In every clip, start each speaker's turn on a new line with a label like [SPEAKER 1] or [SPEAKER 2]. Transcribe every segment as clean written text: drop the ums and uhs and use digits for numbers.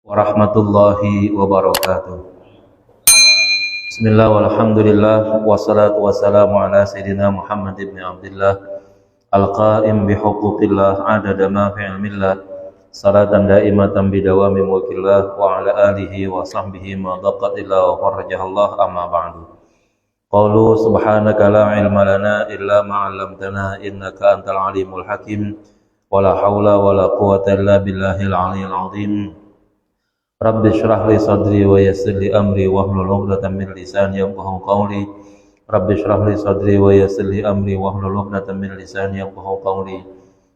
[SPEAKER 1] Warahmatullahi wabarakatuh. Bismillah walhamdulillah wassalatu wassalamu ala sayyidina Muhammad ibn Abdullah al-qa'im bihuquqillah adada ma fi ilmillah salatan daimatan bidawami mulkillah wa ala alihi wa sahbihi ma daqatillah wa farajahallah amma ba'du. Qalu subhanaka la ilma lana illa ma 'allamtana innaka antal alimul hakim wa la haula wa la quwwata illa billahil aliyyil azim. Rabbi shrah li sadri wa yassir li amri wahlul 'uqdatam min lisani yafqahu qawli. Rabbi shrah li sadri wa yassir li amri wahlul 'uqdatam min lisani yafqahu qawli.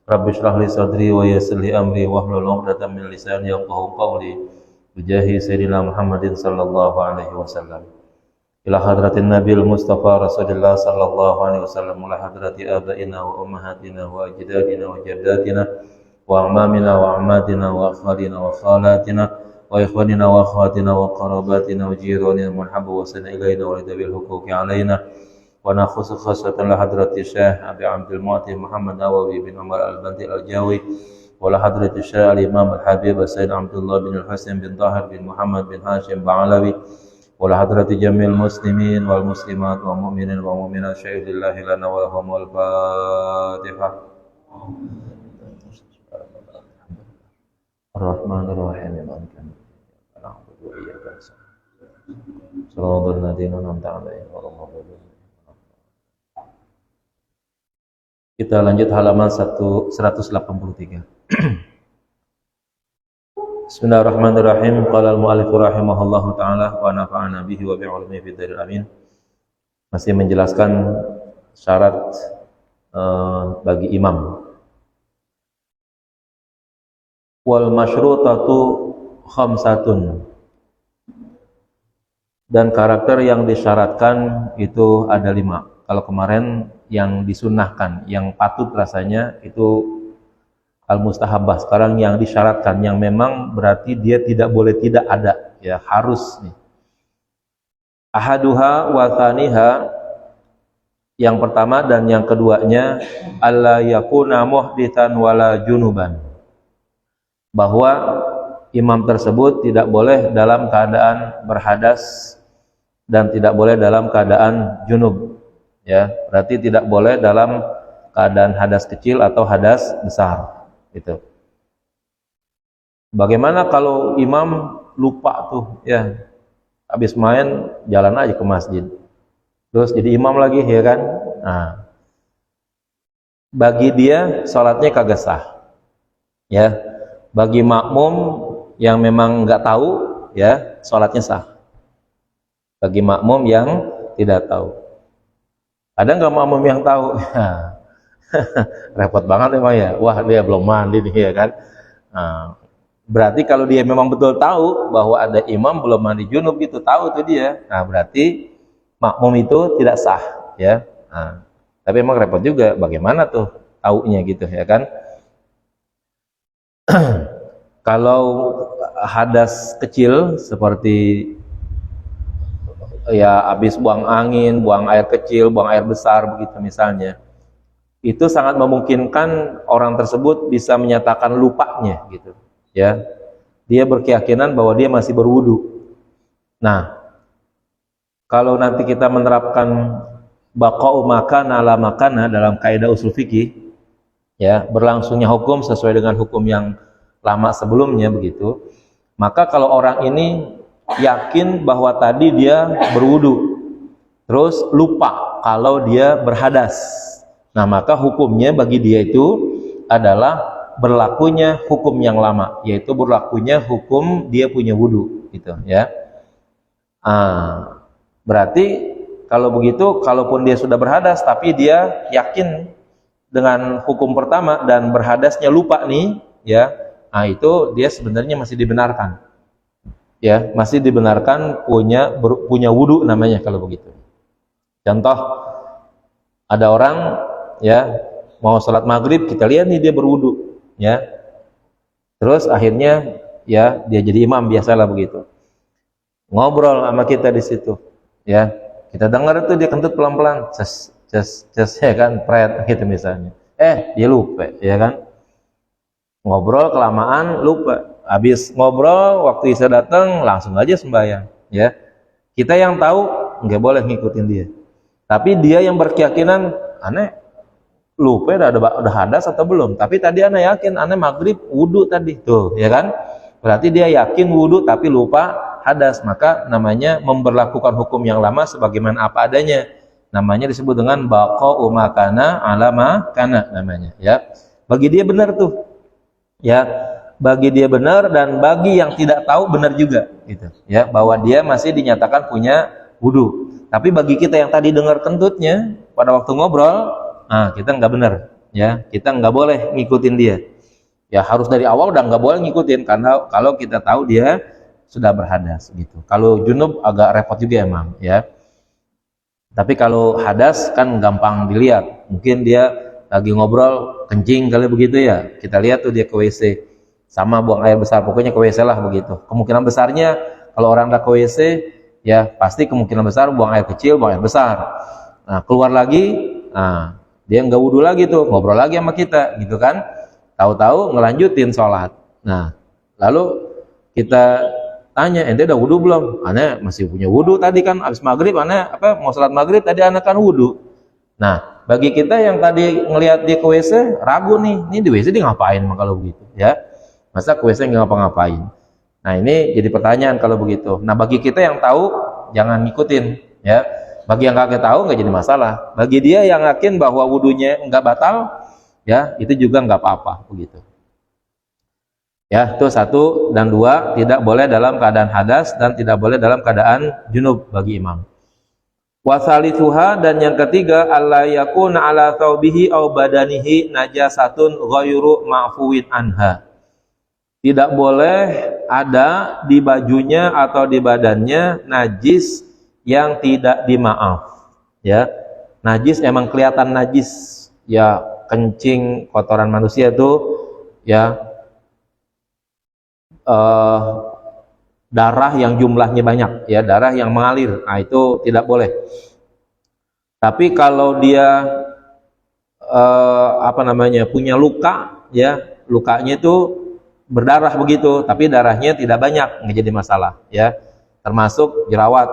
[SPEAKER 1] Rabbi shrah li sadri wa yassir li amri wahlul 'uqdatam min lisani yafqahu qawli. Bijahi sayyidina Muhammadin sallallahu alaihi wasallam. Ila hadratin Nabil Mustafa Rasulullah sallallahu alaihi wasallam, ila hadrati abaina wa ummahatina wa ajdadina wa jaddatina wa amamina wa ammatina wa akhalina wa khalatina wa ikhwanina wa akhwatina wa qarabatina wa jiranina marhaba wa sana ilaina wa lidabil huquqi alaina wa nakhusu khasatan la hadrati Syekh Abi Abdul Mu'ti Muhammad Nawawi bin Umar al-Banti al-Jawi wa la hadrati Syekh al-Imam al-Habib Sayyid Abdullah bin al-Hasan bin Tahir bin Muhammad bin Hashim Ba'alawi wa la hadrati jamil muslimin wal muslimat wa mu'minin wa mu'minat syaidillahi lana wa lahum al-Fatihah. Ar-Rahmanir Rahim. Kita lanjut halaman 183. Bismillahirrahmanirrahim. Qala al-mu'allif rahimahullahu taala wa nafa'ana bihi wa bi'ulumihi fid dharil amin. Masih menjelaskan syarat bagi imam. Wal masyrutatu khamsatun. Dan karakter yang disyaratkan itu ada 5. Kalau kemarin yang disunahkan, yang patut rasanya itu al-mustahabah. Sekarang yang disyaratkan, yang memang berarti dia tidak boleh tidak ada, ya harus nih. Ahaduha wa thaniha, yang pertama dan yang keduanya, alla yakuna muhditsan wala junuban. Bahwa imam tersebut tidak boleh dalam keadaan berhadas dan tidak boleh dalam keadaan junub, ya berarti tidak boleh dalam keadaan hadas kecil atau hadas besar gitu. Bagaimana kalau imam lupa tuh, ya habis main jalan aja ke masjid terus jadi imam lagi, ya kan? Nah, bagi dia sholatnya kagak sah, ya. Bagi makmum yang memang nggak tahu, ya sholatnya sah. Bagi makmum yang tidak tahu. Ada nggak makmum yang tahu? Repot banget emang ya. Wah, dia belum mandi nih, ya kan? Nah, berarti kalau dia memang betul tahu bahwa ada imam belum mandi junub gitu, tahu tuh dia. Nah, berarti makmum itu tidak sah, ya. Nah, tapi emang repot juga. Bagaimana tuh taunya gitu, ya kan? Kalau hadas kecil seperti ya habis buang angin, buang air kecil, buang air besar begitu misalnya, itu sangat memungkinkan orang tersebut bisa menyatakan lupanya gitu, ya. Dia berkeyakinan bahwa dia masih berwudu. Nah, kalau nanti kita menerapkan baqa'u makana ala makana dalam kaidah usul fikih, ya berlangsungnya hukum sesuai dengan hukum yang lama sebelumnya begitu, maka kalau orang ini yakin bahwa tadi dia berwudu terus lupa kalau dia berhadas, nah maka hukumnya bagi dia itu adalah berlakunya hukum yang lama, yaitu berlakunya hukum dia punya wudu gitu, ya. Berarti kalau begitu, kalaupun dia sudah berhadas tapi dia yakin dengan hukum pertama dan berhadasnya lupa nih, ya, nah itu dia sebenarnya masih dibenarkan, ya masih dibenarkan punya wudu namanya kalau begitu. Contoh, ada orang, ya mau sholat maghrib, kita lihat nih dia berwudu, ya terus akhirnya ya dia jadi imam, biasalah begitu, ngobrol sama kita di situ, ya kita dengar itu dia kentut pelan-pelan, ces ya kan, pret gitu misalnya, dia lupa, ya kan, ngobrol kelamaan lupa, habis ngobrol waktu isya datang langsung aja sembahyang, ya. Kita yang tahu nggak boleh ngikutin dia. Tapi dia yang berkeyakinan, aneh lupa udah hadas atau belum. Tapi tadi aneh yakin, aneh maghrib wudu tadi, tuh, ya kan? Berarti dia yakin wudu tapi lupa hadas, maka namanya memberlakukan hukum yang lama sebagaimana apa adanya. Namanya disebut dengan baqa'u makana ala makana namanya, ya. Bagi dia benar tuh. Ya, bagi dia benar dan bagi yang tidak tahu benar juga gitu. Ya, bahwa dia masih dinyatakan punya wudu. Tapi bagi kita yang tadi dengar kentutnya pada waktu ngobrol, kita nggak benar, ya. Kita nggak boleh ngikutin dia. Ya, harus dari awal udah nggak boleh ngikutin karena kalau kita tahu dia sudah berhadas gitu. Kalau junub agak repot juga emang, ya. Tapi kalau hadas kan gampang dilihat. Mungkin dia lagi ngobrol kencing kali begitu ya. Kita lihat tuh dia ke WC sama buang air besar, pokoknya ke WC lah begitu. Kemungkinan besarnya kalau orang udah ke WC ya pasti kemungkinan besar buang air kecil, buang air besar. Nah, keluar lagi, dia nggak wudhu lagi tuh, ngobrol lagi sama kita gitu kan. Tahu-tahu ngelanjutin sholat. Nah, lalu kita tanya, ente udah wudhu belum? Aneh masih punya wudhu tadi kan, habis maghrib aneh mau sholat maghrib tadi aneh kan wudhu. Nah, bagi kita yang tadi ngelihat dia ke WC ragu nih, ini di WC dia ngapain kalau begitu, ya? Masa ke WC nggak ngapa-ngapain? Nah, ini jadi pertanyaan kalau begitu. Nah, bagi kita yang tahu jangan ngikutin, ya. Bagi yang kagak tahu nggak jadi masalah. Bagi dia yang yakin bahwa wudunya nggak batal, ya itu juga nggak apa-apa begitu. Ya, itu 1 dan 2 tidak boleh dalam keadaan hadas dan tidak boleh dalam keadaan junub bagi imam. Wasalithuha, dan yang ketiga alla yakuna ala thawbihi aw badanihi najasatun ghairu ma'fuwin anha. Tidak boleh ada di bajunya atau di badannya najis yang tidak dimaaf, ya. Najis emang kelihatan najis, ya, kencing kotoran manusia tuh, ya, darah yang jumlahnya banyak, ya, darah yang mengalir, nah itu tidak boleh. Tapi kalau dia punya luka, ya, lukanya itu berdarah begitu, tapi darahnya tidak banyak, nggak jadi masalah, ya. Termasuk jerawat,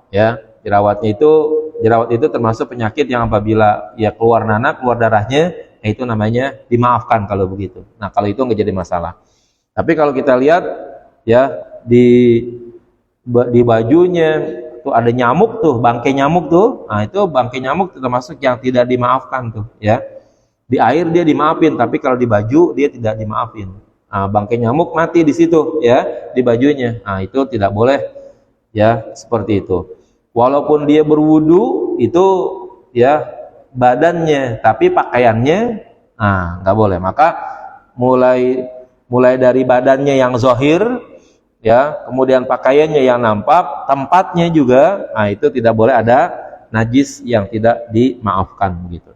[SPEAKER 1] ya, jerawat itu termasuk penyakit yang apabila ya keluar nanah, keluar darahnya, itu namanya dimaafkan kalau begitu. Nah, kalau itu nggak jadi masalah. Tapi kalau kita lihat, ya, di bajunya tuh ada nyamuk tuh, bangkai nyamuk tuh, nah itu bangkai nyamuk termasuk yang tidak dimaafkan tuh, ya. Di air dia dimaafin, tapi kalau di baju dia tidak dimaafin. Nah, bangkai nyamuk mati di situ, ya, di bajunya. Nah, itu tidak boleh, ya, seperti itu. Walaupun dia berwudu itu, ya, badannya, tapi pakaiannya, nah, nggak boleh. Maka mulai dari badannya yang zahir, ya, kemudian pakaiannya yang nampak, tempatnya juga, nah itu tidak boleh ada najis yang tidak dimaafkan begitu.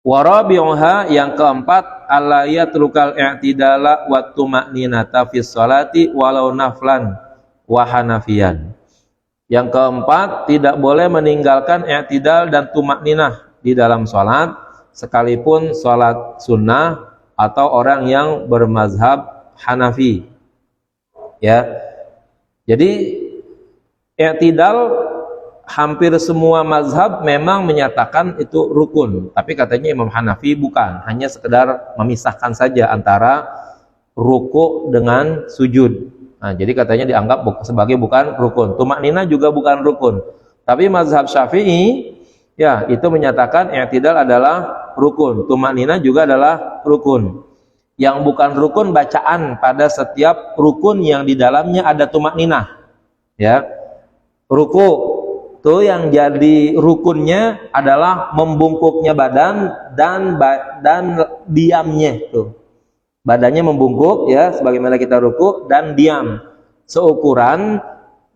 [SPEAKER 1] Warabi'uha, yang keempat, alla yatrukal i'tidala wa tuma'ninata fis sholati walau naflan wa hanafiyan. Yang keempat, tidak boleh meninggalkan i'tidal dan tuma'ninah di dalam sholat, sekalipun sholat sunnah atau orang yang bermazhab Hanafi, ya. Jadi i'tidal hampir semua mazhab memang menyatakan itu rukun, tapi katanya Imam Hanafi bukan, hanya sekedar memisahkan saja antara ruku dengan sujud. Nah, jadi katanya dianggap sebagai bukan rukun. Tumaknina juga bukan rukun. Tapi mazhab Syafi'i, ya, itu menyatakan i'tidal adalah rukun. Tumaknina juga adalah rukun. Yang bukan rukun bacaan pada setiap rukun yang di dalamnya ada tumakninah, ya. Ruku itu yang jadi rukunnya adalah membungkuknya badan dan diamnya tuh. Badannya membungkuk, ya, sebagaimana kita ruku, dan diam seukuran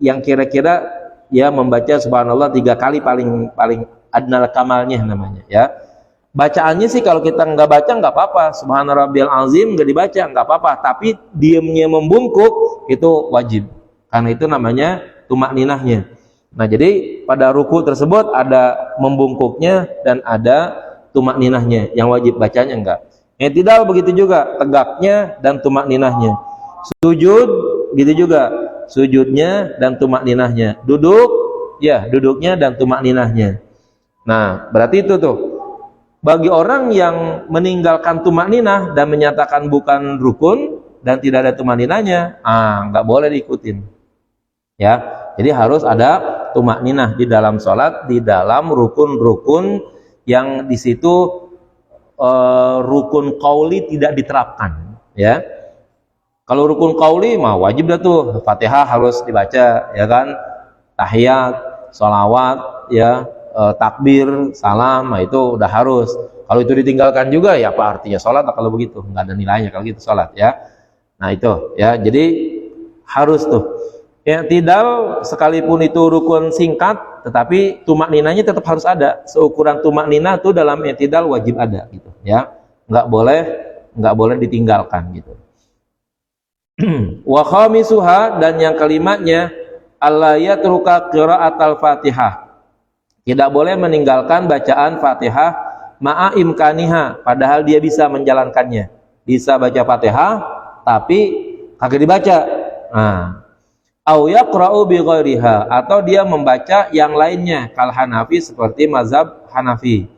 [SPEAKER 1] yang kira-kira, ya, membaca subhanallah 3 kali paling adnal kamalnya namanya, ya. Bacaannya sih kalau kita nggak baca nggak apa-apa, subhanarabbiyal azim nggak dibaca nggak apa-apa, tapi diamnya membungkuk itu wajib, karena itu namanya tumakninahnya. Nah, jadi pada ruku tersebut ada membungkuknya dan ada tumakninahnya, yang wajib bacanya enggak. I'tidal begitu juga, tegaknya dan tumak ninahnya. Sujud gitu juga, sujudnya dan tumak ninahnya. Duduk, ya duduknya dan tumak ninahnya. Nah, berarti itu tuh. Bagi orang yang meninggalkan tumak ninah dan menyatakan bukan rukun dan tidak ada tumak ninahnya, nggak boleh diikutin. Ya, jadi harus ada tumak ninah di dalam sholat, di dalam rukun-rukun yang di situ rukun qauli tidak diterapkan. Ya, kalau rukun qauli mah wajib dah tuh, Fatihah harus dibaca, ya kan, tahiyat, sholawat, ya. Takbir, salam, nah itu udah harus. Kalau itu ditinggalkan juga, ya apa artinya sholat kalau begitu? Nggak ada nilainya kalau gitu sholat, ya. Nah itu, ya. Jadi harus tuh. I'tidal sekalipun itu rukun singkat, tetapi tumak ninahnya tetap harus ada. Seukuran tumak ninah tuh dalam i'tidal wajib ada, gitu, ya. Nggak boleh ditinggalkan, gitu. Wa khamisuha, dan yang kelimanya, alla yatruka qiraatal Fatihah. Tidak boleh meninggalkan bacaan Fatihah ma'a imkaniha, padahal dia bisa menjalankannya. Bisa baca Fatihah tapi kagak dibaca. Au yaqra'u bi ghairiha, atau dia membaca yang lainnya, kal Hanafi, seperti mazhab Hanafi.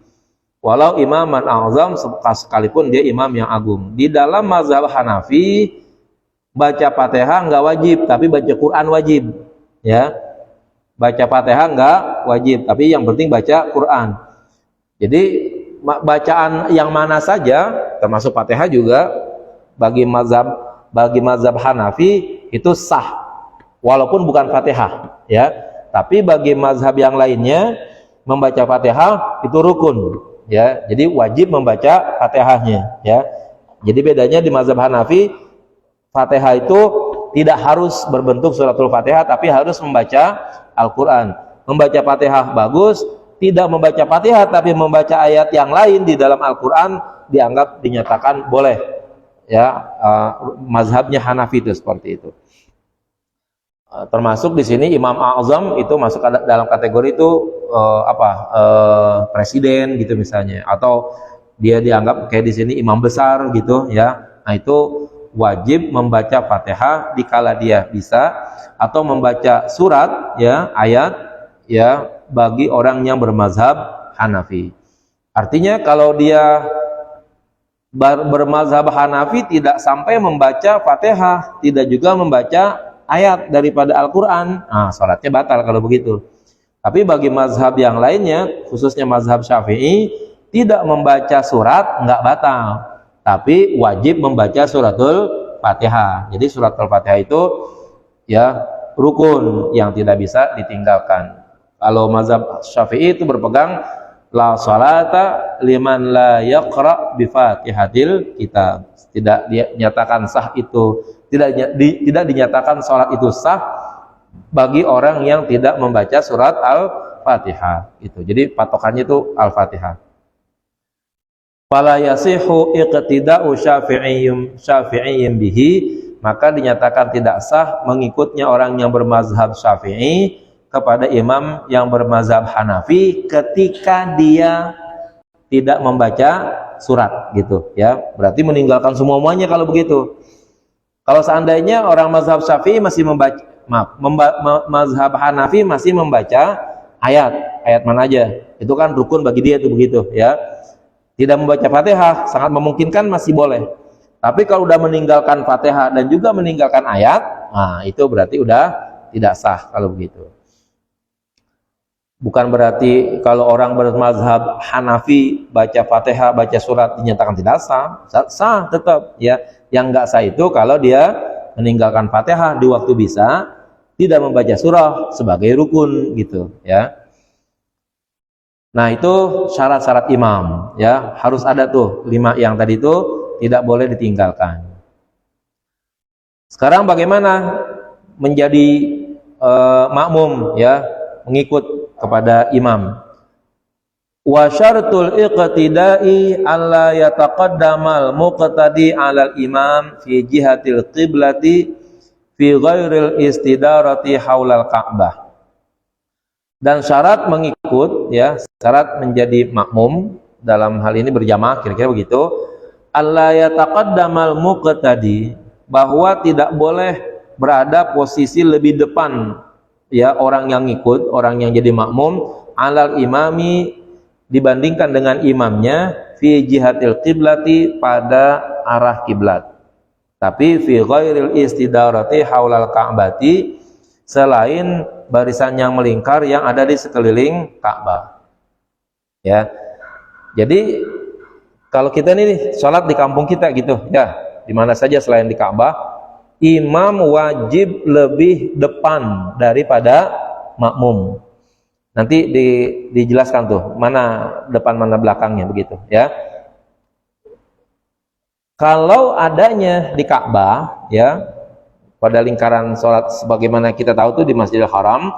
[SPEAKER 1] Walau imaman a'zam, sekalipun dia imam yang agung. Di dalam mazhab Hanafi baca Fatihah enggak wajib, tapi baca Quran wajib. Ya. Baca Fatihah enggak wajib, tapi yang penting baca Quran. Jadi bacaan yang mana saja, termasuk Fatihah juga, bagi mazhab Hanafi itu sah, walaupun bukan Fatihah, ya. Tapi bagi mazhab yang lainnya, membaca Fatihah itu rukun, ya. Jadi wajib membaca Fatihahnya, ya. Jadi bedanya di mazhab Hanafi, Fatihah itu tidak harus berbentuk suratul Fatihah, tapi harus membaca Al-Quran. Membaca Fatihah bagus, tidak membaca Fatihah tapi membaca ayat yang lain di dalam Al-Quran dianggap, dinyatakan boleh, ya. Mazhabnya Hanafi itu seperti itu. Termasuk di sini Imam A'zam itu masuk dalam kategori itu presiden gitu misalnya, atau dia dianggap kayak di sini imam besar gitu, ya. Nah itu wajib membaca Fatihah dikala dia bisa, atau membaca surat, ya, ayat, ya, bagi orang yang bermazhab Hanafi. Artinya kalau dia bermazhab Hanafi tidak sampai membaca Fatihah, tidak juga membaca ayat daripada Al-Quran, sholatnya batal kalau begitu. Tapi bagi mazhab yang lainnya, khususnya mazhab Syafi'i, tidak membaca surat nggak batal, tapi wajib membaca suratul Fatihah. Jadi suratul Fatihah itu, ya, rukun yang tidak bisa ditinggalkan. Kalau mazhab Syafi'i itu berpegang la salata liman la yaqra bi Fatihatil Kitab. Tidak dinyatakan sah itu, tidak dinyatakan salat itu sah bagi orang yang tidak membaca surat Al-Fatihah. Itu. Jadi patokannya itu Al-Fatihah. Fala yasihu iqtida'u syafi'iyyim bihi, maka dinyatakan tidak sah mengikutnya orang yang bermazhab Syafi'i kepada imam yang bermazhab Hanafi ketika dia tidak membaca surat, gitu, ya. Berarti meninggalkan semuanya kalau begitu. Kalau seandainya orang mazhab Syafi'i masih membaca, mazhab Hanafi masih membaca ayat mana aja, itu kan rukun bagi dia itu, begitu, ya. Tidak membaca Fatihah sangat memungkinkan masih boleh. Tapi kalau udah meninggalkan Fatihah dan juga meninggalkan ayat, itu berarti udah tidak sah kalau begitu. Bukan berarti kalau orang bermazhab Hanafi baca Fatihah, baca surat dinyatakan tidak sah. Sah tetap, ya. Yang enggak sah itu kalau dia meninggalkan Fatihah di waktu bisa, tidak membaca surah sebagai rukun, gitu, ya. Nah, itu syarat-syarat imam, ya. Harus ada tuh 5 yang tadi itu, tidak boleh ditinggalkan. Sekarang bagaimana menjadi makmum, ya, mengikut kepada imam. Wa syartul iqtida'i alla yataqaddamal muqtadi 'alal imam fi jihatil qiblati fi ghairil istidarati haulal Ka'bah. Dan syarat mengikut, ya, syarat menjadi makmum dalam hal ini berjamaah, kira-kira begitu, alla yataqaddamal muqtadi, bahwa tidak boleh berada posisi lebih depan ya orang yang ikut, orang yang jadi makmum, alal imami, dibandingkan dengan imamnya, fi jihatil qiblati, pada arah kiblat. Tapi fi ghairil istidarati haulal ka'bati, selain barisan yang melingkar yang ada di sekeliling Ka'bah. Ya. Jadi kalau kita nih sholat di kampung kita gitu, ya, di mana saja selain di Ka'bah, imam wajib lebih depan daripada makmum. Nanti dijelaskan tuh mana depan mana belakangnya begitu, ya. Kalau adanya di Ka'bah, ya, pada lingkaran sholat sebagaimana kita tahu tuh di Masjidil Haram,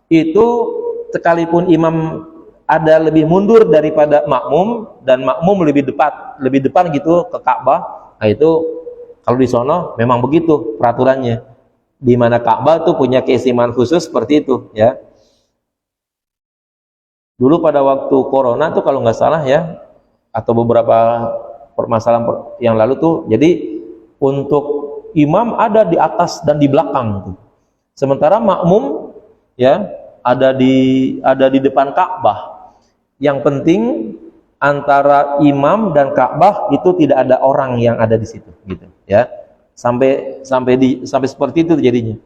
[SPEAKER 1] itu sekalipun imam ada lebih mundur daripada makmum dan makmum lebih depan gitu ke Ka'bah, nah itu kalau di sono memang begitu peraturannya, di mana Ka'bah tuh punya keistimewaan khusus seperti itu, ya. Dulu pada waktu corona tuh kalau nggak salah ya, atau beberapa permasalahan yang lalu tuh, jadi untuk imam ada di atas dan di belakang tuh, sementara makmum ya ada di depan Ka'bah. Yang penting antara imam dan Ka'bah itu tidak ada orang yang ada di situ, gitu, ya. Sampai seperti itu jadinya.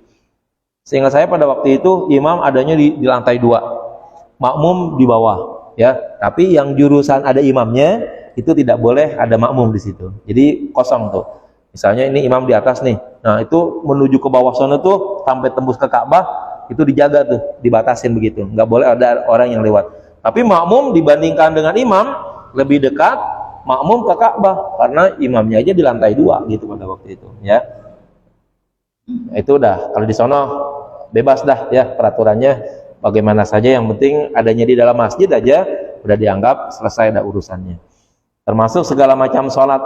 [SPEAKER 1] Sehingga saya pada waktu itu imam adanya di lantai 2, makmum di bawah, ya. Tapi yang jurusan ada imamnya itu tidak boleh ada makmum di situ. Jadi kosong tuh. Misalnya ini imam di atas nih. Nah, itu menuju ke bawah sana tuh sampai tembus ke Ka'bah, itu dijaga tuh, dibatasin begitu. Nggak boleh ada orang yang lewat. Tapi makmum dibandingkan dengan imam lebih dekat makmum ke Ka'bah karena imamnya aja di lantai 2 gitu pada waktu itu, ya. Itu udah, kalau di sono bebas dah ya peraturannya bagaimana saja, yang penting adanya di dalam masjid aja udah dianggap selesai dah urusannya. Termasuk segala macam sholat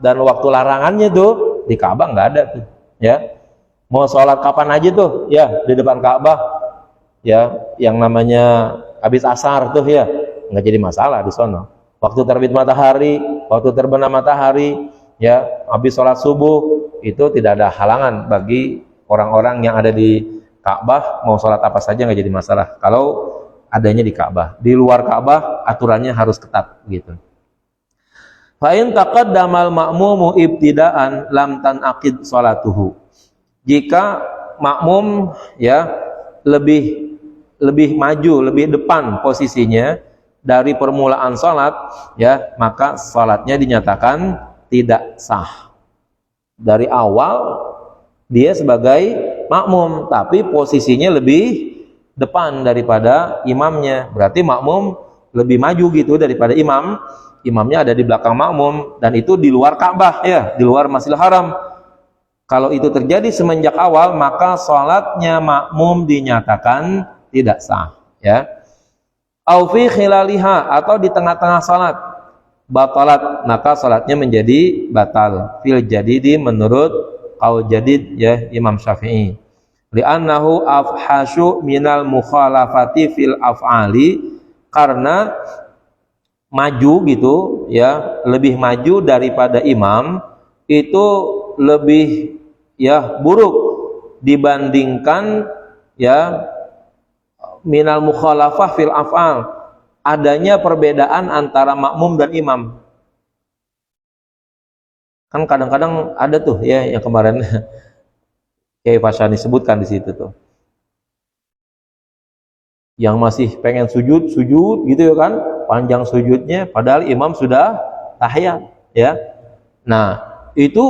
[SPEAKER 1] dan waktu larangannya tuh di Ka'bah nggak ada tuh, ya. Mau sholat kapan aja tuh ya di depan Ka'bah, ya, yang namanya habis asar tuh ya nggak jadi masalah di sono. Waktu terbit matahari, waktu terbenam matahari, ya, habis sholat subuh, itu tidak ada halangan bagi orang-orang yang ada di Ka'bah mau sholat apa saja nggak jadi masalah kalau adanya di Ka'bah. Di luar Ka'bah aturannya harus ketat gitu. Fa in taqaddamal ma'mumu ibtida'an lam tanaqid sholatuhu. Jika makmum ya lebih maju, lebih depan posisinya dari permulaan sholat, ya, maka sholatnya dinyatakan tidak sah. Dari awal dia sebagai makmum, tapi posisinya lebih depan daripada imamnya, berarti makmum lebih maju gitu daripada imam. Imamnya ada di belakang makmum, dan itu di luar Ka'bah, ya, di luar Masjidil Haram. Kalau itu terjadi semenjak awal, maka sholatnya makmum dinyatakan tidak sah, ya. Au fi khilaliha, atau di tengah-tengah salat, batalat, maka salatnya menjadi batal. Fil jadidi, menurut qaul jadid ya Imam Syafi'i. Li'annahu afhasyu minal mukhalafati fil af'ali, karena maju gitu ya, lebih maju daripada imam itu lebih ya buruk dibandingkan ya minal mukhalafah fil af'al, adanya perbedaan antara makmum dan imam. Kan kadang-kadang ada tuh ya yang kemarin Kiai Fasyani sebutkan di situ tuh, yang masih pengen sujud gitu ya kan, panjang sujudnya padahal imam sudah tahiyat, ya. Nah, itu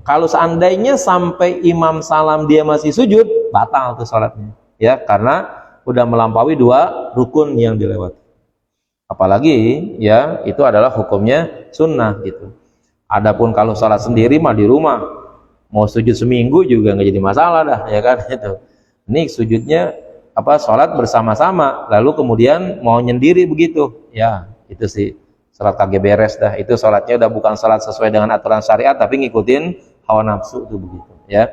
[SPEAKER 1] kalau seandainya sampai imam salam dia masih sujud, batal tuh salatnya, ya, karena udah melampaui 2 rukun yang dilewati. Apalagi ya itu adalah hukumnya sunnah gitu. Adapun kalau salat sendiri mah di rumah, mau sujud seminggu juga nggak jadi masalah dah, ya kan itu. Ini sujudnya salat bersama-sama, lalu kemudian mau nyendiri begitu, ya itu sih salat kagak beres dah. Itu salatnya udah bukan salat sesuai dengan aturan syariat, tapi ngikutin hawa nafsu tuh begitu, ya.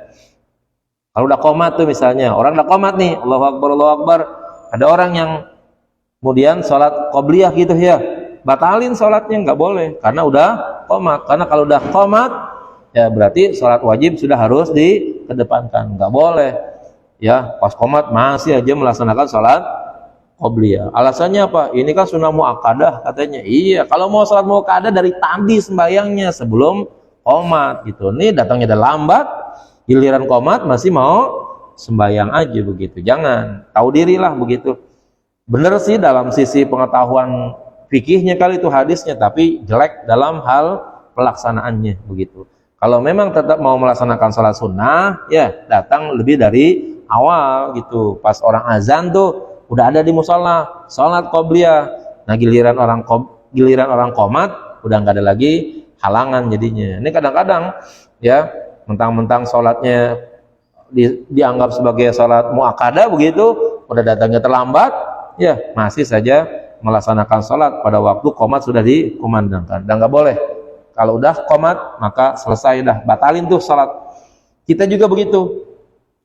[SPEAKER 1] Kalau udah qomat tuh misalnya, orang udah qomat nih, Allahu Akbar, ada orang yang kemudian sholat qobliyah gitu ya, batalin sholatnya, nggak boleh karena udah qomat. Karena kalau udah qomat ya berarti sholat wajib sudah harus dikedepankan, nggak boleh ya pas qomat masih aja melaksanakan sholat qobliyah. Alasannya apa? Ini kan sunnah muakkadah katanya. Iya, kalau mau sholat muakkadah dari tadi sembayangnya sebelum qomat gitu. Nih datangnya udah lambat, giliran qomat masih mau sembayang aja begitu. Jangan, tahu dirilah begitu. Bener sih dalam sisi pengetahuan fikihnya kali itu hadisnya, tapi jelek dalam hal pelaksanaannya begitu. Kalau memang tetap mau melaksanakan sholat sunnah, ya datang lebih dari awal gitu. Pas orang azan tuh udah ada di musola, sholat qobliyah. Nah giliran orang qomat udah nggak ada lagi halangan jadinya. Ini kadang-kadang ya mentang-mentang sholatnya dianggap sebagai sholat muakkadah begitu, udah datangnya terlambat, ya masih saja melaksanakan sholat pada waktu qomat sudah dikumandangkan. Dan nggak boleh. Kalau udah qomat maka selesai, dah batalin tuh sholat. Kita juga begitu.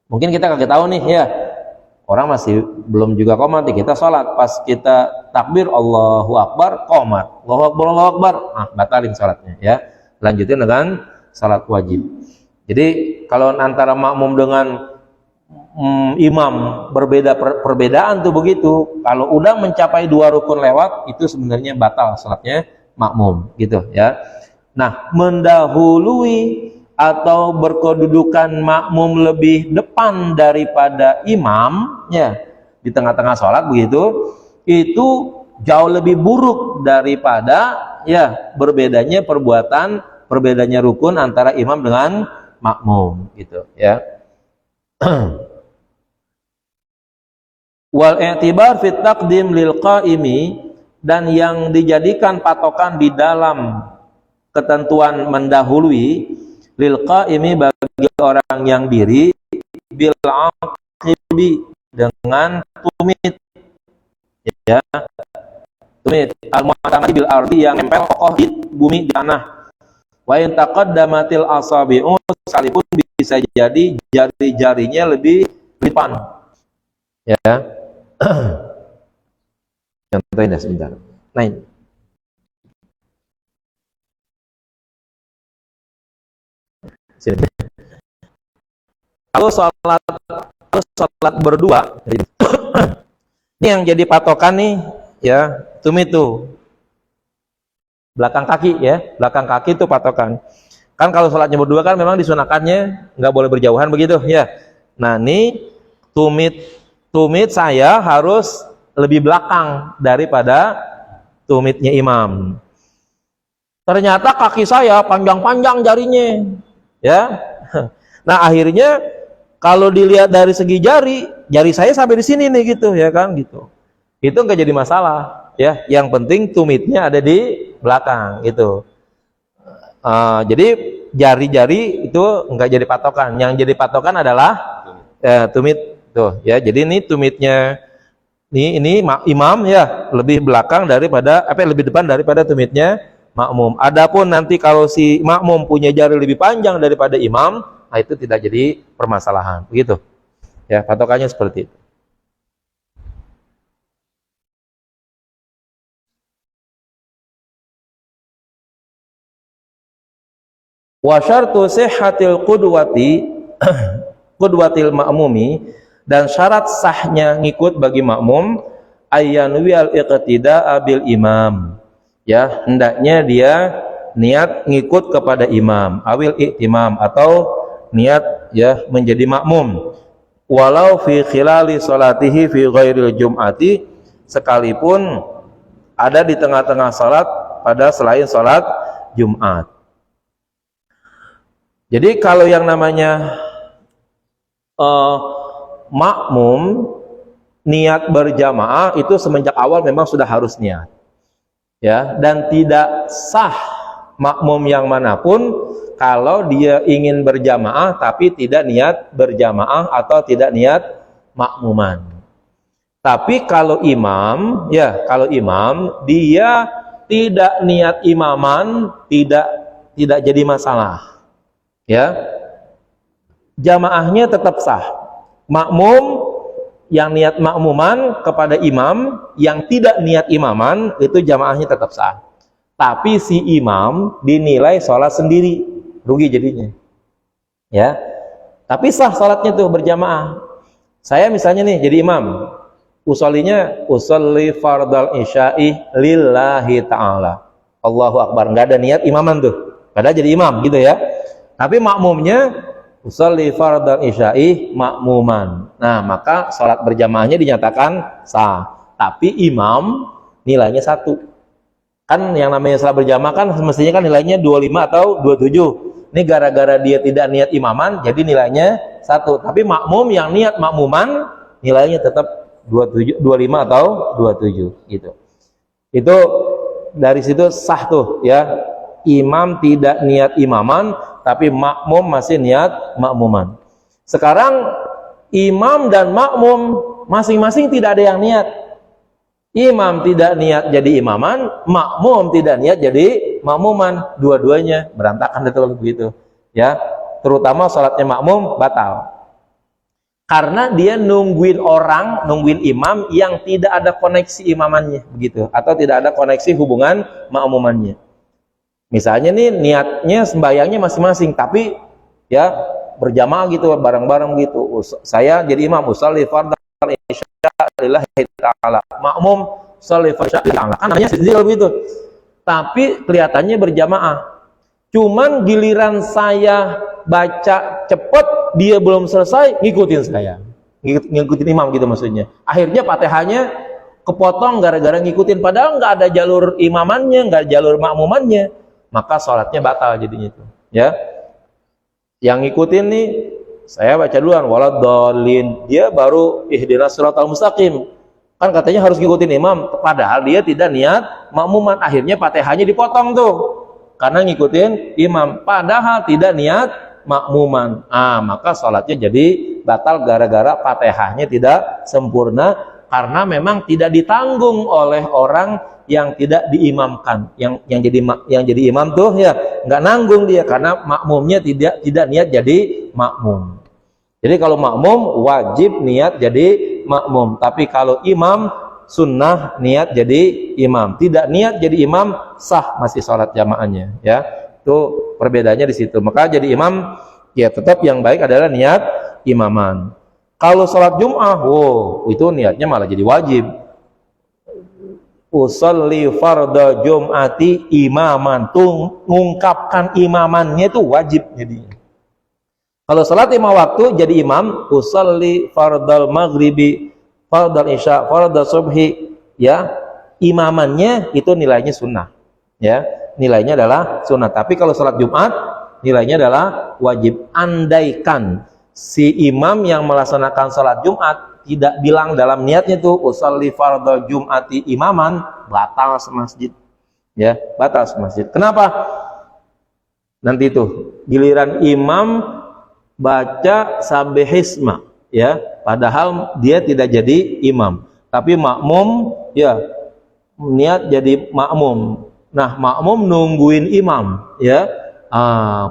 [SPEAKER 1] Mungkin kita kaget tahu nih ya, orang masih belum juga qomat, kita sholat. Pas kita takbir Allahu Akbar, qomat. Allahu Akbar, Allahu Akbar, batalin sholatnya ya. Lanjutin dengan sholat wajib. Jadi kalau antara makmum dengan imam berbeda perbedaan tuh begitu. Kalau udah mencapai 2 rukun lewat, itu sebenarnya batal sholatnya makmum gitu ya. Nah, mendahului atau berkedudukan makmum lebih depan daripada imam ya di tengah-tengah sholat begitu, itu jauh lebih buruk daripada ya berbedanya rukun antara imam dengan makmum gitu ya. Wal i'tibar fit taqdim lil qaimi, dan yang dijadikan patokan di dalam ketentuan mendahului lil qaimi bagi orang yang diri bil aqibi dengan tumit ya, tumit al mu'tamadi bil ardi yang nempel kokoh di bumi di tanah. Wa in taqaddamatil asabi'u, sekalipun bisa jadi jari-jarinya lebih depan ya. Contohnya sebentar. Nah ini. Sini. Kalau sholat berdua, ini yang jadi patokan nih ya, tumit tuh belakang kaki ya, belakang kaki itu patokan. Kan kalau sholatnya berdua kan memang disunahkannya nggak boleh berjauhan begitu ya. Nah ini tumit saya harus lebih belakang daripada tumitnya imam. Ternyata kaki saya panjang-panjang jarinya ya. Nah akhirnya kalau dilihat dari segi jari saya sampai di sini nih gitu ya kan gitu. Itu nggak jadi masalah ya. Yang penting tumitnya ada di belakang gitu. Jadi jari-jari itu nggak jadi patokan. Yang jadi patokan adalah tumit tuh ya. Jadi ini tumitnya ini imam ya lebih belakang daripada lebih depan daripada tumitnya makmum. Adapun nanti kalau si makmum punya jari lebih panjang daripada imam, nah itu tidak jadi permasalahan begitu ya, patokannya seperti itu. Wa syartu sihhatil qudwatil ma'mumi, dan syarat sahnya ngikut bagi makmum ayyanwi al-iqtida'a bil imam ya, hendaknya dia niat ngikut kepada imam, awil i'timam, atau niat ya menjadi makmum, walau fi khilali salatihi fi ghairil jum'ati, sekalipun ada di tengah-tengah salat pada selain salat Jumat. Jadi kalau yang namanya makmum niat berjamaah itu semenjak awal memang sudah harus niat ya, dan tidak sah makmum yang manapun kalau dia ingin berjamaah tapi tidak niat berjamaah atau tidak niat makmuman. Tapi kalau imam ya, kalau imam dia tidak niat imaman, tidak jadi masalah ya, jamaahnya tetap sah. Makmum yang niat makmuman kepada imam, yang tidak niat imaman, itu jamaahnya tetap sah. Tapi si imam dinilai sholat sendiri, rugi jadinya. Ya, tapi sah sholatnya tuh berjamaah. Saya misalnya nih jadi imam, usolli fardal isya'i lillahi ta'ala, Allahu Akbar, nggak ada niat imaman tuh, padahal jadi imam gitu ya. Tapi makmumnya usolli fardal isya'i makmuman, nah maka sholat berjamaahnya dinyatakan sah. Tapi imam nilainya 1. Kan yang namanya sholat berjamaah kan semestinya kan nilainya 25 atau 27. Ini gara-gara dia tidak niat imaman, jadi nilainya 1. Tapi makmum yang niat makmuman, nilainya tetap 27, 25 atau 27 gitu. Itu dari situ sah tuh ya. Imam tidak niat imaman, tapi makmum masih niat makmuman. Sekarang imam dan makmum masing-masing tidak ada yang niat. Imam tidak niat jadi imaman, makmum tidak niat jadi makmuman, dua-duanya berantakan betul begitu ya. Terutama sholatnya makmum batal karena dia nungguin imam yang tidak ada koneksi imamannya begitu, atau tidak ada koneksi hubungan makmumannya. Misalnya nih niatnya sembahyangnya masing-masing, tapi ya berjamaah gitu, bareng-bareng gitu. Saya jadi imam, usolli fardal isya lillahi ta'ala, makmum sholli fardal ta'ala, kan namanya sendiri kalau begitu. Tapi kelihatannya berjamaah. Cuman giliran saya baca cepet, dia belum selesai, ngikutin saya, ngikutin imam gitu maksudnya. Akhirnya Fatihahnya kepotong gara-gara ngikutin, padahal nggak ada jalur imamannya, nggak ada jalur makmumannya, maka sholatnya batal jadinya itu ya. Yang ngikutin nih, saya baca duluan waladhdallin, dia baru ihdinas shiratal mustaqim, kan katanya harus ngikutin imam, padahal dia tidak niat makmuman. Akhirnya Fatihahnya dipotong tuh karena ngikutin imam, padahal tidak niat makmuman. Maka sholatnya jadi batal gara-gara Fatihahnya tidak sempurna, karena memang tidak ditanggung oleh orang yang tidak diimamkan. Yang jadi imam tuh ya nggak nanggung dia, karena makmumnya tidak niat jadi makmum. Jadi kalau makmum wajib niat jadi makmum, tapi kalau imam sunnah niat jadi imam. Tidak niat jadi imam sah masih sholat jamaahnya ya. Itu perbedaannya di situ. Maka jadi imam ya tetap yang baik adalah niat imaman. Kalau sholat Jum'ah, itu niatnya malah jadi wajib. Usolli fardha jum'ati imaman, tuh mengungkapkan imamannya itu wajib jadinya. Kalau sholat 5 waktu jadi imam, usolli fardal maghribi, fardal isya, fardal subhi, ya imamannya itu nilainya sunnah, ya nilainya adalah sunnah. Tapi kalau sholat Jumat nilainya adalah wajib. Andaikan si imam yang melaksanakan sholat Jumat tidak bilang dalam niatnya tuh usolli fardal jum'ati imaman, batal semasjid, ya batal semasjid. Kenapa? Nanti tuh giliran imam baca sabbihisma ya, padahal dia tidak jadi imam, tapi makmum ya niat jadi makmum. Nah makmum nungguin imam ya,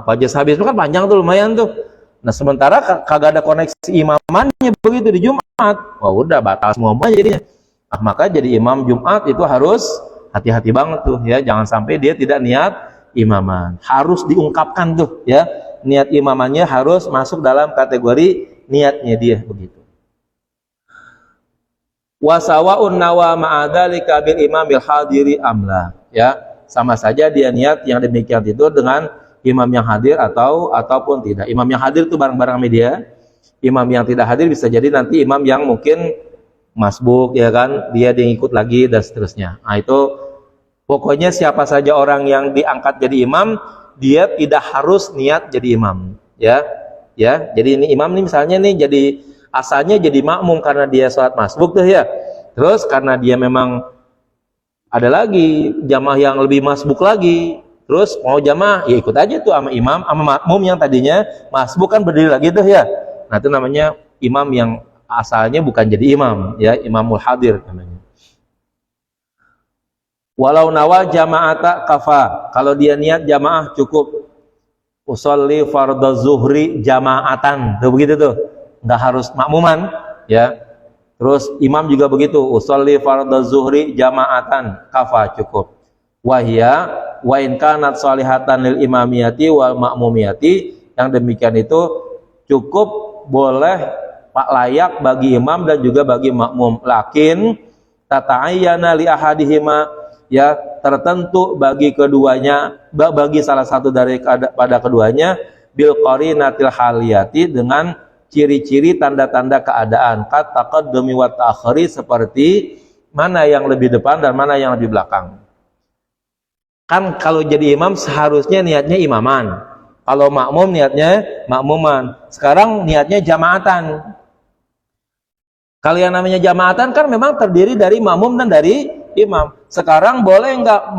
[SPEAKER 1] baca sabbihisma kan panjang tuh, lumayan tuh. Nah sementara kagak ada koneksi imamannya begitu di Jumat, wah udah batal semua jadinya. Maka jadi imam Jumat itu harus hati-hati banget tuh ya, jangan sampai dia tidak niat imaman. Harus diungkapkan tuh ya, niat imamannya harus masuk dalam kategori niatnya dia begitu. Wasawaun nawa ma'adzalika bil imamil hadiri amla, ya sama saja dia niat yang demikian itu dengan imam yang hadir ataupun tidak. Imam yang hadir itu bareng-bareng media, imam yang tidak hadir bisa jadi nanti imam yang mungkin masbuk ya kan, dia diikut lagi dan seterusnya. Nah itu pokoknya siapa saja orang yang diangkat jadi imam, dia tidak harus niat jadi imam ya. Jadi ini imam nih misalnya nih jadi asalnya jadi makmum karena dia sholat masbuk tuh ya, terus karena dia memang ada lagi jamaah yang lebih masbuk lagi, terus mau jamaah ya ikut aja tuh sama imam, sama makmum yang tadinya masbuk kan berdiri lagi tuh ya. Nah itu namanya imam yang asalnya bukan jadi imam ya, imamul hadir namanya. Walau nawa jama'ata kafa, kalau dia niat jamaah cukup. Usolli fardhu zuhri jama'atan, tuh begitu tuh, nggak harus makmuman ya. Terus imam juga begitu, usolli fardhu zuhri jama'atan, kafa, cukup. Wahia wa in kanat salihatan lil imamiyati wal ma'mumiyati, yang demikian itu cukup, boleh, pak, layak bagi imam dan juga bagi makmum. Lakin tata'ayyana li ahadihima, ya tertentu bagi keduanya, bagi salah satu dari pada keduanya, bil qarinatil haliyati, dengan ciri-ciri tanda-tanda keadaan, kat taqaddumi wa ta'khiri, seperti mana yang lebih depan dan mana yang lebih belakang. Kan kalau jadi imam seharusnya niatnya imaman, kalau makmum niatnya makmuman. Sekarang niatnya jamaatan. Kalau yang namanya jamaatan kan memang terdiri dari makmum dan dari imam. Sekarang boleh nggak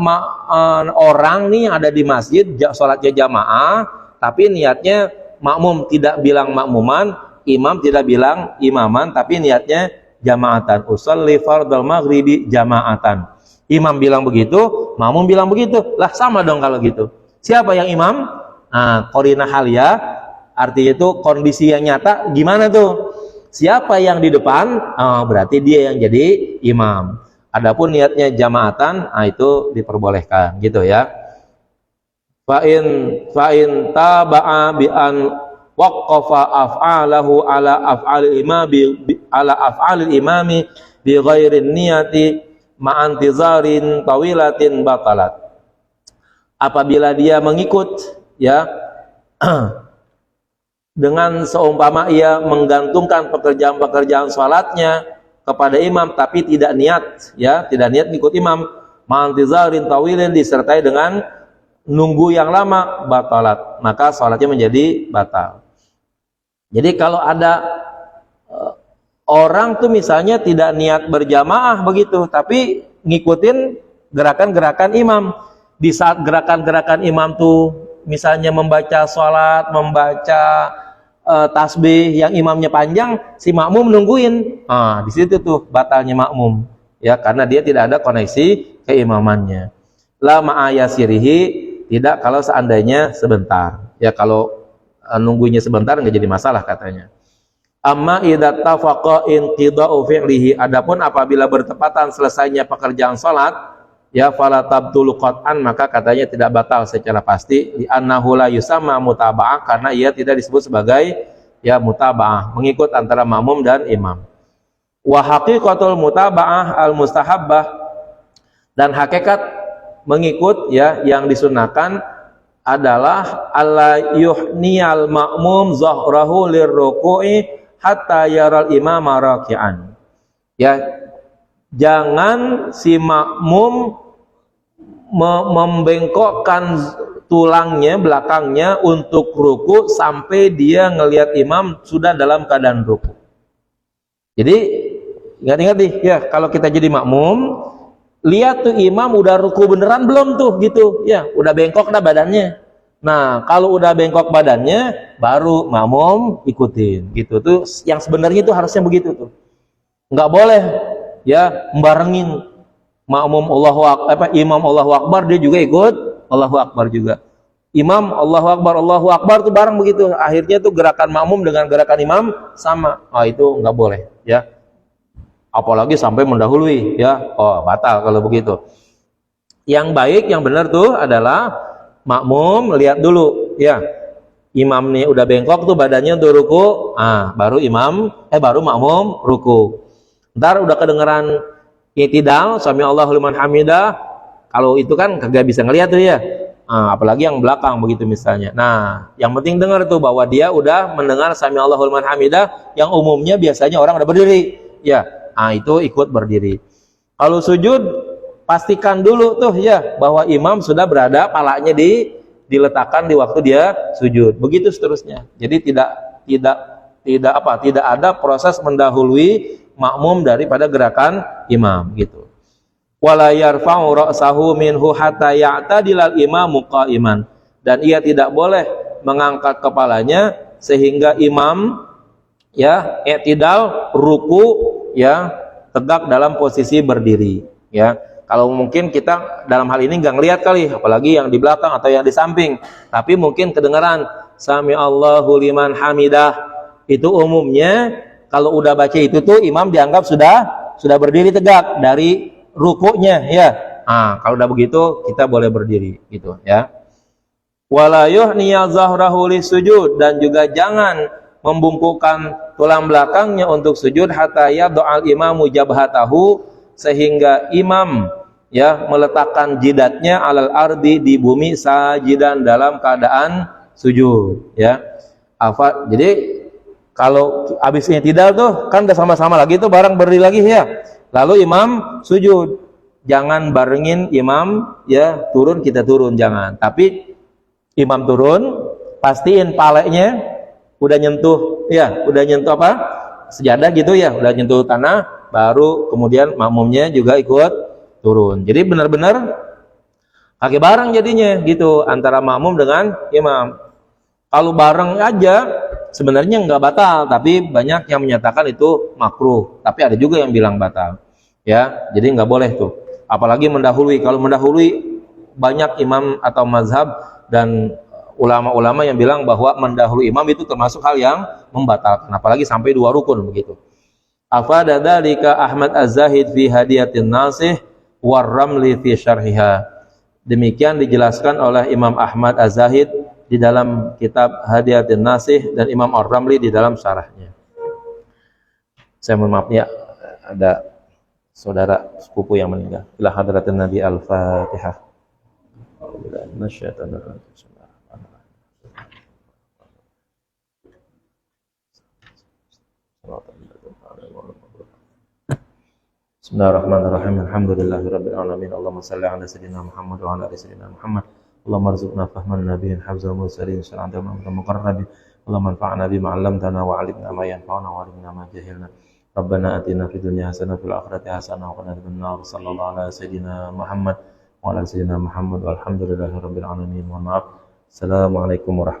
[SPEAKER 1] orang nih yang ada di masjid sholatnya jamaah, tapi niatnya makmum, tidak bilang makmuman, imam tidak bilang imaman, tapi niatnya jamaatan. Usolli fardhal maghribi jamaatan. Imam bilang begitu, makmum bilang begitu. Lah sama dong kalau gitu. Siapa yang imam? Nah, qarinah haliyah, artinya itu kondisi yang nyata gimana tuh? Siapa yang di depan? Oh, berarti dia yang jadi imam. Adapun niatnya jamaatan, itu diperbolehkan gitu ya. Fa'in taba'a bi an waqqafa af'alahu ala af'alil imami bi ghairin niyati ma'antizarin tawilatin batalat. Apabila dia mengikut, ya, dengan seumpama ia menggantungkan pekerjaan-pekerjaan salatnya kepada imam tapi tidak niat, ya, tidak niat ikut imam, ma'antizarin tawilin, disertai dengan nunggu yang lama, batalat, maka salatnya menjadi batal. Jadi kalau ada orang tuh misalnya tidak niat berjamaah begitu, tapi ngikutin gerakan-gerakan imam, di saat gerakan-gerakan imam tuh misalnya membaca salat, membaca tasbih yang imamnya panjang, si makmum nungguin, di situ tuh batalnya makmum, ya, karena dia tidak ada koneksi keimamannya. La ma'ayasirihi, tidak kalau seandainya sebentar, ya, kalau nunggunya sebentar nggak jadi masalah katanya. Amma idza tafaqa inqida'u fi'lihi, adapun apabila bertepatan selesainya pekerjaan salat, ya, fala tabtulu qat'an, maka katanya tidak batal secara pasti, li annahu la yusamma mutaba'ah, karena ia tidak disebut sebagai, ya, mutaba'ah, mengikut antara makmum dan imam. Wa haqiqatul mutaba'ah al mustahabbah, dan hakikat mengikut, ya, yang disunahkan adalah alla yuhniyal ma'mum zahrahu lirruku'i hatta yaral imama raki'an, ya, jangan si makmum membengkokkan tulangnya, belakangnya untuk ruku sampai dia ngelihat imam sudah dalam keadaan ruku. Jadi ingat-ingat nih, ya, kalau kita jadi makmum, lihat tuh imam udah ruku beneran belum tuh, gitu, ya, udah bengkok dah badannya. Nah, kalau udah bengkok badannya, baru makmum ikutin, gitu tuh. Yang sebenarnya itu harusnya begitu tuh. Nggak boleh, ya, membarengin makmum imam Allahu Akbar, dia juga ikut Allahu Akbar juga. Imam Allahu Akbar tuh bareng begitu. Akhirnya tuh gerakan makmum dengan gerakan imam sama. Itu nggak boleh, ya. Apalagi sampai mendahului, ya, batal kalau begitu. Yang baik, yang benar tuh adalah makmum lihat dulu, ya, imam nih udah bengkok tuh badannya untuk ruku, baru makmum ruku. Ntar udah kedengeran i'tidal, sami Allahu liman hamidah, kalau itu kan kagak bisa ngelihat tuh, ya, apalagi yang belakang begitu misalnya. Nah, yang penting dengar tuh bahwa dia udah mendengar sami Allahu liman hamidah, yang umumnya biasanya orang udah berdiri, ya. Itu ikut berdiri. Kalau sujud, pastikan dulu tuh, ya, bahwa imam sudah berada, palanya diletakkan di waktu dia sujud. Begitu seterusnya. Jadi tidak ada proses mendahului makmum daripada gerakan imam, gitu. Wala yarfa'u ra'sahu minhu hatta ya'tadilal imamu qa'iman, dan ia tidak boleh mengangkat kepalanya sehingga imam, ya, i'tidal, ruku, ya, tegak dalam posisi berdiri, ya. Kalau mungkin kita dalam hal ini nggak ngelihat kali, apalagi yang di belakang atau yang di samping, tapi mungkin kedengaran sami Allahu liman hamidah, itu umumnya kalau udah baca itu tuh imam dianggap sudah berdiri tegak dari rukuknya ya. Nah, kalau udah begitu kita boleh berdiri gitu ya. Wala yuhniya zahrahu lisujud, dan juga jangan membungkukkan tulang belakangnya untuk sujud hatta yad'al imamu jabhatahu, sehingga imam ya meletakkan jidatnya alal ardi, di bumi, sajidan, dalam keadaan sujud ya. Jadi kalau habis i'tidal tuh kan udah sama-sama lagi tuh bareng berdiri lagi ya. Lalu imam sujud, jangan barengin imam ya, turun kita turun, jangan. Tapi imam turun, pastiin palanya udah nyentuh ya, udah nyentuh apa? Sejadah gitu ya, udah nyentuh tanah, baru kemudian makmumnya juga ikut turun. Jadi benar-benar kaki bareng jadinya gitu antara makmum dengan imam. Kalau bareng aja sebenarnya nggak batal, tapi banyak yang menyatakan itu makruh. Tapi ada juga yang bilang batal. Ya, jadi nggak boleh tuh. Apalagi mendahului. Kalau mendahului, banyak imam atau mazhab dan ulama-ulama yang bilang bahwa mendahului imam itu termasuk hal yang membatalkan. Apalagi sampai 2 rukun begitu. Afada dzalika Ahmad Az-Zahid fi Hadiyatin Nasih war Ramli fi Syarhiha. Demikian dijelaskan oleh Imam Ahmad Az-Zahid di dalam kitab Hadiyatin Nasih dan Imam Ar-Ramli di dalam syarahnya. Saya mohon maaf ya, ada saudara sepupu yang meninggal. Ila hadratin Nabi Al-Fatihah. Bismillahirrahmanirrahim. Alhamdulillahirabbil alamin. Allahumma shalli ala sayyidina Muhammad wa ala ali sayyidina Muhammad. Allahumma arzuqna fahman nabiyyin hafzal mursalin sallallahu alaihi wa muqarrabin. Allahumma anfa'na bima 'allamtana wa 'allimna ma yanfa'una wa 'allimna ma jahilna. Rabbana atina fid dunya hasanah wa fil akhirati hasanah wa qina adzabannar. Sallallahu ala sayyidina Muhammad wa ala sayyidina Muhammad walhamdulillahirabbil alamin. Mohon maaf. Assalamualaikum warahmatullahi wabarakatuh.